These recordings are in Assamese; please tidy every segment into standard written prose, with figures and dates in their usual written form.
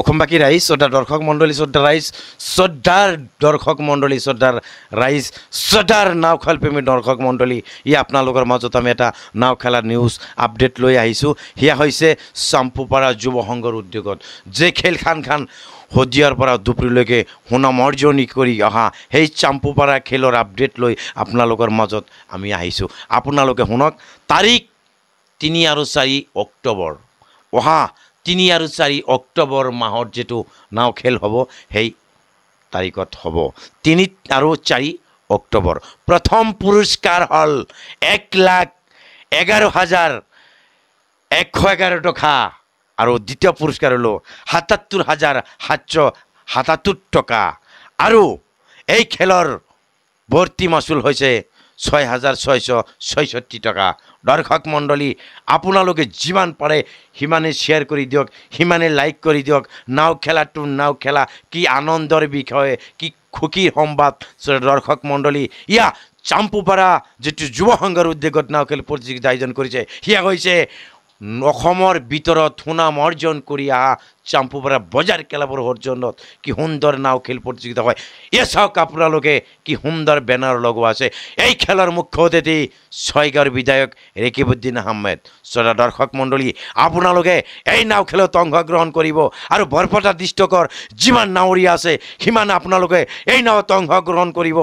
অসমবাসী ৰাইজ শ্ৰদ্ধাৰ দৰ্শক মণ্ডলী শ্ৰদ্ধাৰ ৰাইজ শ্ৰদ্ধাৰ নাও খেল প্ৰেমী দৰ্শক মণ্ডলী ই আপোনালোকৰ মাজত আমি এটা নাও খেলা নিউজ আপডেট লৈ আহিছোঁ। সেয়া হৈছে চাম্পুপাৰা যুৱ সংঘৰ উদ্যোগত যে খেলখান শদিয়াৰ পৰা দুপৰীলৈকে সুনাম অৰ্জনী কৰি অহা সেই চাম্পুপাৰা খেলৰ আপডেট লৈ আপোনালোকৰ মাজত আমি আহিছোঁ। আপোনালোকে শুনক, তাৰিখ 3 আৰু 4 অক্টোবৰ, অহা 3 আৰু 4 অক্টোবৰ মাহত যেটো নাও খেল হ'ব সেই তাৰিখত হ'ব 3 আৰু 4 অক্টোবৰ। প্ৰথম পুৰস্কাৰ হ'ল 1,11,111 টকা আৰু দ্বিতীয় পুৰস্কাৰ হলো 77,777 টকা আৰু এই খেলৰ ভৰ্তি মাচুল হৈছে 6,666 টকা। দৰ্শক মণ্ডলী, আপোনালোকে যিমান পাৰে সিমানে শ্বেয়াৰ কৰি দিয়ক, সিমানে লাইক কৰি দিয়ক। নাও খেলা কি আনন্দৰ বিষয়, কি সুখীৰ সংবাদ। দৰ্শক মণ্ডলী, ইয়া চাম্পুপাৰা যেটো যুৱ সংঘৰ উদ্যোগত নাও খেল প্ৰতিযোগিতা আয়োজন কৰিছে, সেয়া হৈছে অসমৰ ভিতৰত সুনাম অৰ্জন কৰি অহা চাম্পুপাৰা বজাৰ ক্লাবৰ সৌজন্যত কি সুন্দৰ নাও খেল প্ৰতিযোগিতা হয়। এয়া চাওক আপোনালোকে, কি সুন্দৰ বেনাৰ লগোৱা আছে। এই খেলৰ মুখ্য অতিথি ছয়গাঁৱৰ বিধায়ক ৰেকিবুদ্দিন আহমেদ। শ্ৰোতা দৰ্শক মণ্ডলী, আপোনালোকে এই নাও খেলত অংশগ্ৰহণ কৰিব আৰু বৰপেটা ডিষ্ট্ৰিক্টৰ যিমান নাৱৰীয়া আছে সিমান আপোনালোকে এই নাৱত অংশগ্ৰহণ কৰিব,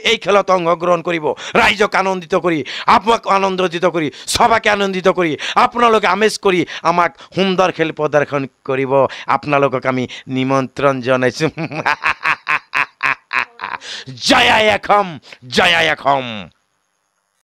এই খেলত অংশগ্ৰহণ কৰিব। ৰাইজক আনন্দিত কৰি, আপোনাক আনন্দিত কৰি, সবাকে আনন্দিত কৰি, আপোনালোকে আমেজ কৰি আমাক সুন্দৰ খেল প্ৰদৰ্শন কৰিব। আপোনালোকক আমি নিমন্ত্ৰণ জনাইছোঁ। জয় অসম, জয় অসম।